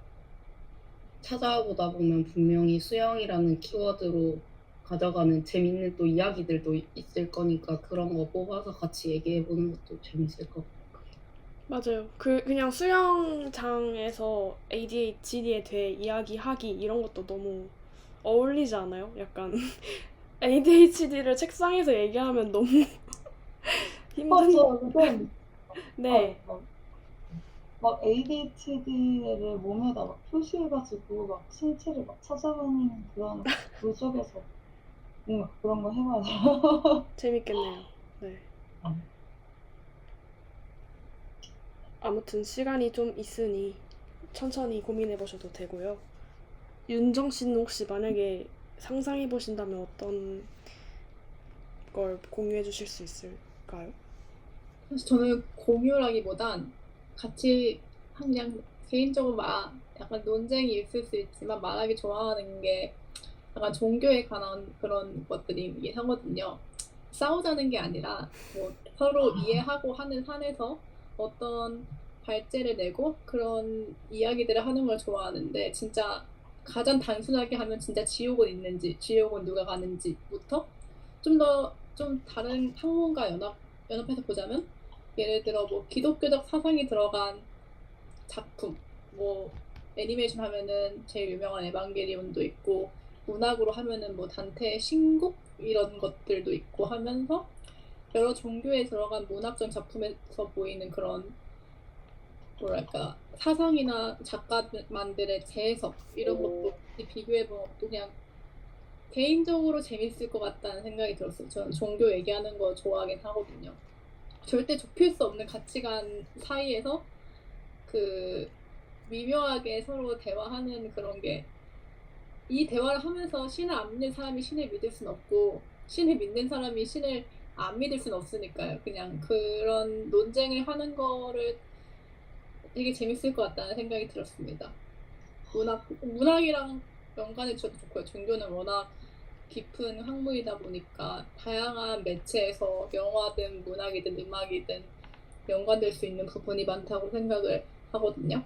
찾아보다 보면 분명히 수영이라는 키워드로 가져가는 재밌는 또 이야기들도 있을 거니까 그런 거 뽑아서 같이 얘기해보는 것도 재밌을 것 같아요. 맞아요. 그냥 수영장에서 ADHD에 대해 이야기하기 이런 것도 너무 어울리지 않아요? 약간 ADHD를 책상에서 얘기하면 너무 힘든. 맞아, 그건 네. 막 ADHD를 몸에다 막 표시해가지고 막 신체를 막 찾아다니는 그런 물 속에서 뭔가 그런 거 해봐야 돼요. 재밌겠네요. 네. 아무튼 시간이 좀 있으니 천천히 고민해 보셔도 되고요. 윤정 씨는 혹시 만약에 상상해 보신다면 어떤 걸 공유해 주실 수 있을까요? 사실 저는 공유라기보단 같이 그냥 개인적으로 약간 논쟁이 있을 수 있지만 말하기 좋아하는 게 약간 종교에 관한 그런 것들이 하거든요. 싸우자는 게 아니라 뭐 서로 이해하고 하는 한에서 어떤 발제를 내고 그런 이야기들을 하는 걸 좋아하는데 진짜 가장 단순하게 하면 진짜 지옥은 있는지 지옥은 누가 가는지부터 좀 다른 학문과 연합해서 보자면 예를 들어 뭐 기독교적 사상이 들어간 작품, 뭐 애니메이션 하면은 제일 유명한 에반게리온도 있고, 문학으로 하면은 뭐 단테의 신곡 이런 것들도 있고 하면서 여러 종교에 들어간 문학적 작품에서 보이는 그런 뭐랄까 사상이나 작가만들의 재해석 이런 것도 비교해보면 또 그냥 개인적으로 재밌을 것 같다는 생각이 들었어요. 저는 종교 얘기하는 거 좋아하긴 하거든요. 절대 좁힐 수 없는 가치관 사이에서 그 미묘하게 서로 대화하는 그런 게, 이 대화를 하면서 신을 안 믿는 사람이 신을 믿을 순 없고 신을 믿는 사람이 신을 안 믿을 순 없으니까요. 그냥 그런 논쟁을 하는 거를 되게 재밌을 것 같다는 생각이 들었습니다. 문학이랑 연관해 주셔도 좋고요. 종교는 워낙 깊은 학문이다 보니까 다양한 매체에서 영화든 문학이든 음악이든 연관될 수 있는 부분이 많다고 생각을 하거든요.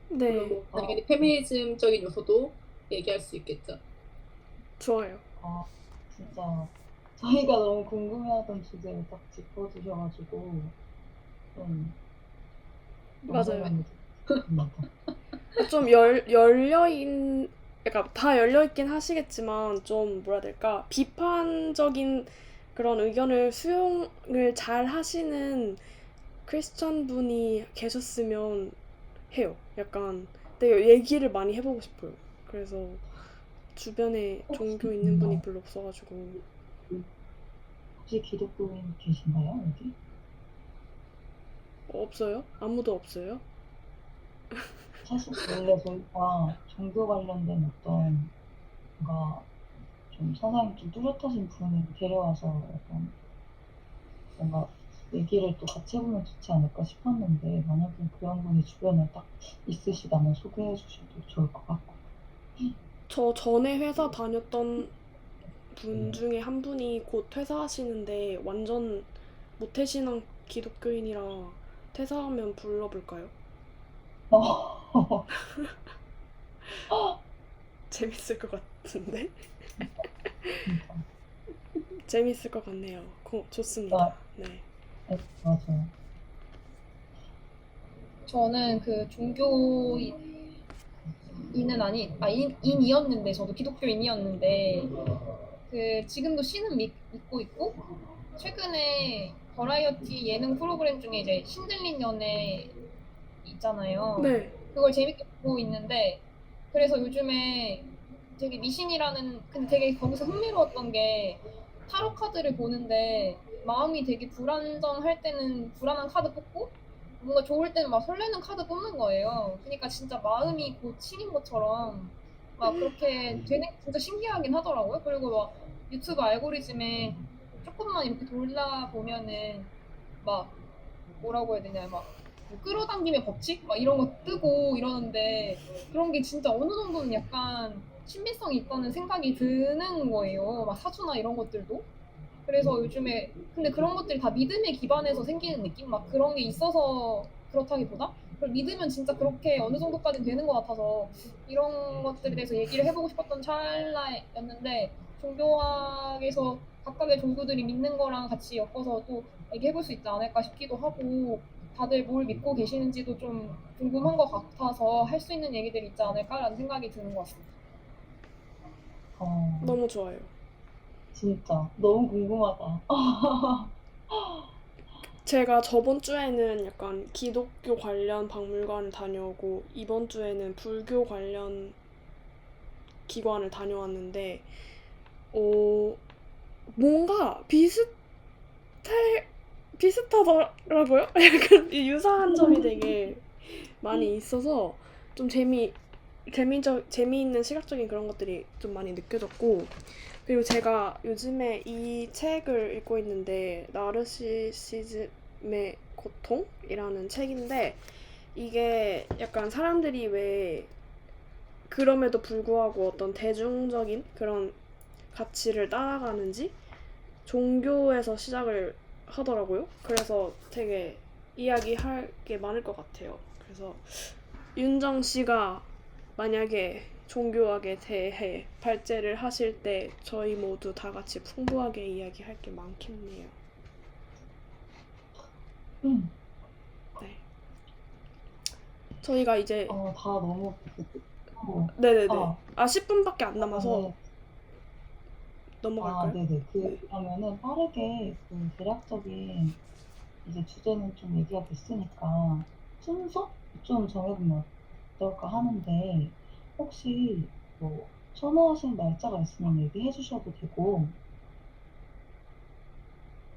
네, 물론 뭐 당연히 페미니즘적인 요소도 얘기할 수 있겠죠. 좋아요. 진짜 저희가 너무 궁금해하던 주제를 딱 짚어주셔가지고 좀 맞아요. 많이 듣습니다. 좀 열려있, 그러니까 다 열려있긴 하시겠지만, 좀 뭐라 해야 될까, 비판적인 그런 의견을 수용을 잘 하시는 크리스천 분이 계셨으면 해요. 약간, 근데 얘기를 많이 해보고 싶어요. 그래서 주변에 종교 있는 분이 별로 없어가지고. 혹시 기독교인 계신가요, 여기? 없어요? 아무도 없어요? 사실 원래 저희가 종교 관련된 어떤 뭔가 좀 성향이 좀 뚜렷하신 분을 데려와서 약간 뭔가 얘기를 또 같이 해보면 좋지 않을까 싶었는데, 만약에 그런 분이 주변에 딱 있으시다면 소개해 주셔도 좋을 것 같고. 저 전에 회사 다녔던 분 중에 한 분이 곧 퇴사하시는데 완전 모태신앙 기독교인이라 퇴사하면 불러볼까요? 어, 재밌을 것 같은데? 진짜. 재밌을 것 같네요. 좋습니다. 네. 네, 맞아요. 저는 그 인이었는데, 저도 기독교인이었는데, 그 지금도 신은 믿고 있고, 최근에 버라이어티 예능 프로그램 중에 이제 신들린 연애 있잖아요. 네. 그걸 재밌게 보고 있는데, 그래서 요즘에 되게 미신이라는, 근데 되게 거기서 흥미로웠던 게, 타로 카드를 보는데 마음이 되게 불안정할 때는 불안한 카드 뽑고, 뭔가 좋을 때는 막 설레는 카드 뽑는 거예요. 그러니까 진짜 마음이 곧 신인 것처럼 막 그렇게 되는 게 진짜 신기하긴 하더라고요. 그리고 막 유튜브 알고리즘에 조금만 이렇게 돌려보면은 막 뭐라고 해야 되냐, 막뭐 끌어당김의 법칙? 막 이런 거 뜨고 이러는데, 그런 게 진짜 어느 정도는 약간 신빙성이 있다는 생각이 드는 거예요. 막 사주나 이런 것들도. 그래서 요즘에, 근데 그런 것들이 다 믿음에 기반해서 생기는 느낌? 막 그런 게 있어서 그렇다기보다, 그걸 믿으면 진짜 그렇게 어느 정도까지 되는 것 같아서 이런 것들에 대해서 얘기를 해보고 싶었던 찰나였는데, 종교학에서 각각의 종교들이 믿는 거랑 같이 엮어서 또 얘기해볼 수 있지 않을까 싶기도 하고, 다들 뭘 믿고 계시는지도 좀 궁금한 것 같아서 할 수 있는 얘기들이 있지 않을까라는 생각이 드는 것 같습니다. 너무 좋아요. 진짜 너무 궁금하다. 제가 저번 주에는 약간 기독교 관련 박물관을 다녀오고, 이번 주에는 불교 관련 기관을 다녀왔는데, 뭔가 비슷하더라고요. 약간 유사한 점이 되게 많이 있어서 좀 재미있는 시각적인 그런 것들이 좀 많이 느껴졌고, 그리고 제가 요즘에 이 책을 읽고 있는데, 나르시시즘의 고통이라는 책인데, 이게 약간 사람들이 왜 그럼에도 불구하고 어떤 대중적인 그런 가치를 따라가는지 종교에서 시작을 하더라고요. 그래서 되게 이야기할 게 많을 것 같아요. 그래서 윤정 씨가 만약에 종교학에 대해 발제를 하실 때 저희 모두 다 같이 풍부하게 이야기할 게 많겠네요. 음. 네. 저희가 이제 다 너무 뭐, 네네네. 아, 10분밖에 안 남아서 그러면은 넘어갈까요? 네네. 네. 그러면은 빠르게 그 대략적인 이제 주제는 좀 얘기가 됐으니까 순서 좀 정해보면 어떨까 하는데, 혹시 뭐 선호하시는 날짜가 있으면 얘기해 주셔도 되고,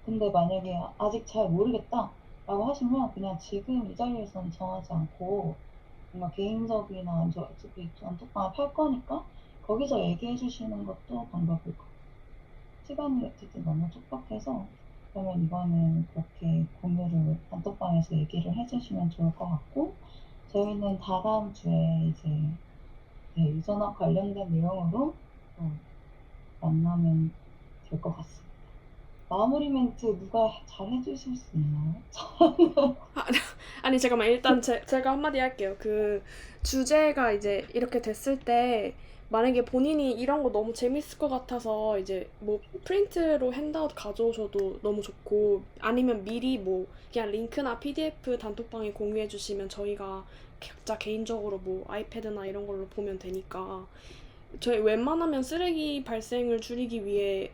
근데 만약에 아직 잘 모르겠다라고 하시면 그냥 지금 이 자리에서는 정하지 않고 뭔가 개인적이나 이제 어차피 단톡방을 팔 거니까 거기서 얘기해 주시는 것도 방법일 것 같아요. 시간이 어쨌든 너무 촉박해서, 그러면 이거는 그렇게 공유를 단톡방에서 얘기를 해 주시면 좋을 것 같고, 저희는 다다음 주에 이제 유전학 관련된 내용으로 만나면 될 것 같습니다. 마무리 멘트 누가 잘 해주실 수 있나요? 아니 잠깐만, 일단 제가 한마디 할게요. 그 주제가 이제 이렇게 됐을 때 만약에 본인이 이런 거 너무 재밌을 것 같아서 이제 뭐 프린트로 핸드아웃 가져오셔도 너무 좋고, 아니면 미리 뭐 그냥 링크나 PDF 단톡방에 공유해 주시면 저희가 각자 개인적으로 뭐 아이패드나 이런 걸로 보면 되니까, 저희 웬만하면 쓰레기 발생을 줄이기 위해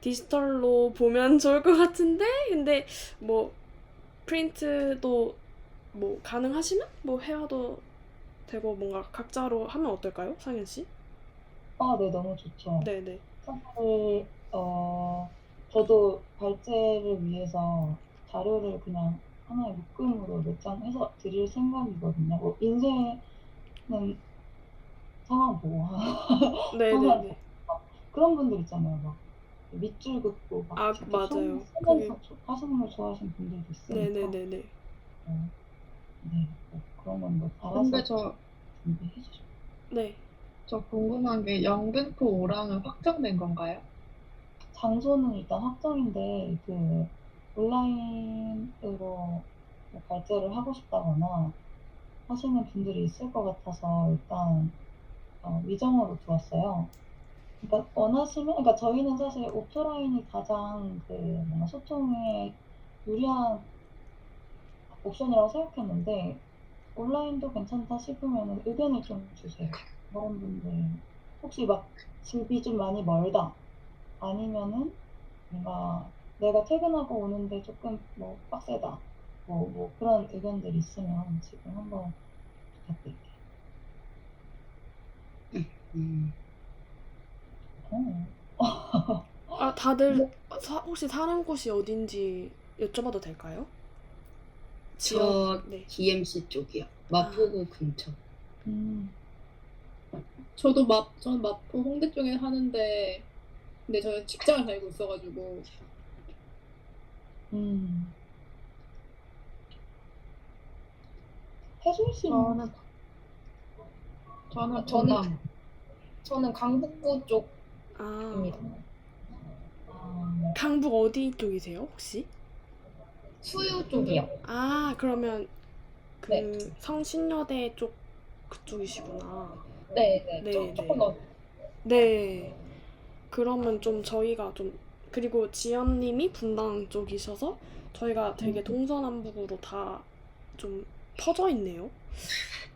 디지털로 보면 좋을 것 같은데, 근데 뭐 프린트도 뭐 가능하시면 뭐 해와도 되고, 뭔가 각자로 하면 어떨까요, 상현 씨? 네, 너무 좋죠. 네네. 사실 저도 발제를 위해서 자료를 그냥 하나의 묶음으로 몇 장 해서 드릴 생각이거든요. 뭐 인쇄는 상황 보고 항상 네네네. 그런 분들 있잖아요. 막 밑줄 긋고 막 아, 직접 맞아요. 그게 쓰면서 하시는 걸 좋아하시는 분들도 있으니까, 네네네네. 어, 네, 뭐 그런 건 뭐 근데 알아서 준비해 주시면. 네. 저 궁금한 게 영등포 5랑은 확정된 건가요? 장소는 일단 확정인데, 온라인으로 뭐 발제를 하고 싶다거나 하시는 분들이 있을 것 같아서 일단 위정으로 두었어요. 그러니까 그러니까 저희는 사실 오프라인이 가장 뭔가 소통에 유리한 옵션이라고 생각했는데, 온라인도 괜찮다 싶으면 의견을 좀 주세요. 그런 분들 혹시 막 집이 좀 많이 멀다, 아니면은 뭔가 내가 퇴근하고 오는데 조금 뭐 빡세다, 뭐 그런 의견들이 있으면 지금 한번 부탁드릴게요. 음. 다들 혹시 사는 곳이 어딘지 여쭤봐도 될까요? 저 네. DMC 쪽이요. 마포구 근처. 음, 저는 마포 홍대 쪽에 하는데, 근데 저는 직장을 다니고 있어가지고 음. 해줄 수 있는. 저는 저는 분당. 저는 강북구 쪽입니다. 강북 어디 쪽이세요, 혹시? 수유 쪽이요. 그러면 그 네, 성신여대 쪽 그쪽이시구나. 네. 네, 조금 네. 더. 네. 그러면 좀 저희가 좀, 그리고 지연님이 분당 쪽이셔서 저희가 되게 동서남북으로 다 좀 퍼져 있네요.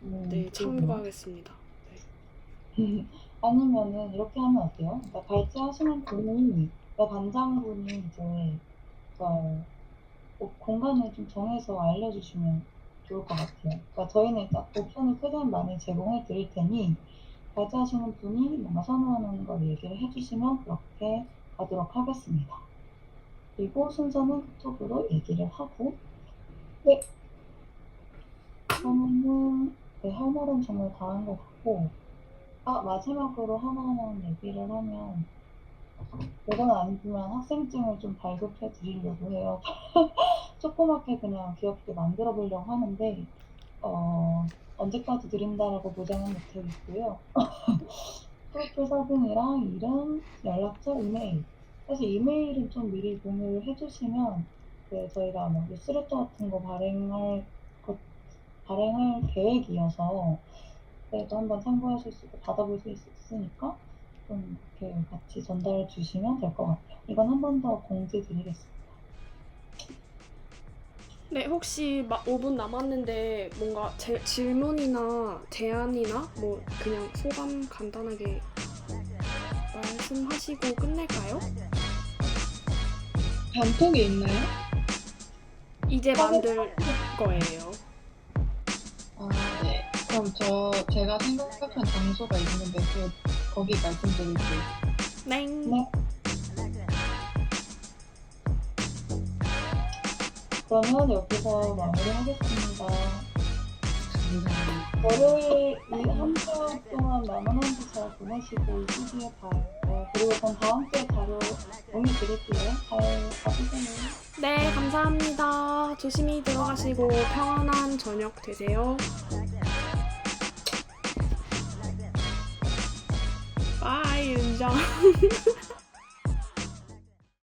네, 그러게요. 참고하겠습니다. 아니면은 이렇게 하면 어때요? 그러니까 발제하시는 분이, 그러니까 반장분이 이제 공간을 좀 정해서 알려주시면 좋을 것 같아요. 그러니까 저희는 일단 옵션을 최대한 많이 제공해 드릴 테니, 발제하시는 분이 뭔가 선호하는 걸 얘기를 해주시면 그렇게 가도록 하겠습니다. 그리고 순서는 그쪽으로 얘기를 하고, 네, 그러면은 할 말은 정말 다 한 것 같고, 마지막으로 하나만 얘기를 하면, 이건 아니지만 학생증을 좀 발급해 드리려고 해요. 조그맣게 그냥 귀엽게 만들어 보려고 하는데, 언제까지 드린다라고 보장은 못 하겠고요. 프로필 사진이랑 이름, 연락처, 이메일. 사실 이메일은 좀 미리 공유를 해주시면 저희가 뭐 뉴스레터 같은 거 발행할 계획이어서 그래도 한번 참고하실 수 있고 받아보실 수 있으니까 좀 이렇게 같이 전달해 주시면 될 것 같아요. 이건 한 번 더 공지 드리겠습니다. 네, 혹시 5분 남았는데 뭔가 질문이나 제안이나 뭐 그냥 소감 간단하게 말씀하시고 끝낼까요? 단톡이 있나요? 이제 만들 거예요. 아, 네. 그럼 제가 생각한 장소가 있는데 거기 말씀드릴게요. 땡. 네. 그러면 여기서 마무리하겠습니다. 감사합니다. 월요일 이 한 주 동안 남은 한 주 잘 보내시고 이 시기에 봐요. 그리고 전 다음 주에 자료 공유 드릴게요. 잘 봐주세요. 네, 감사합니다. 조심히 들어가시고 평안한 저녁 되세요. 빠이, 은정.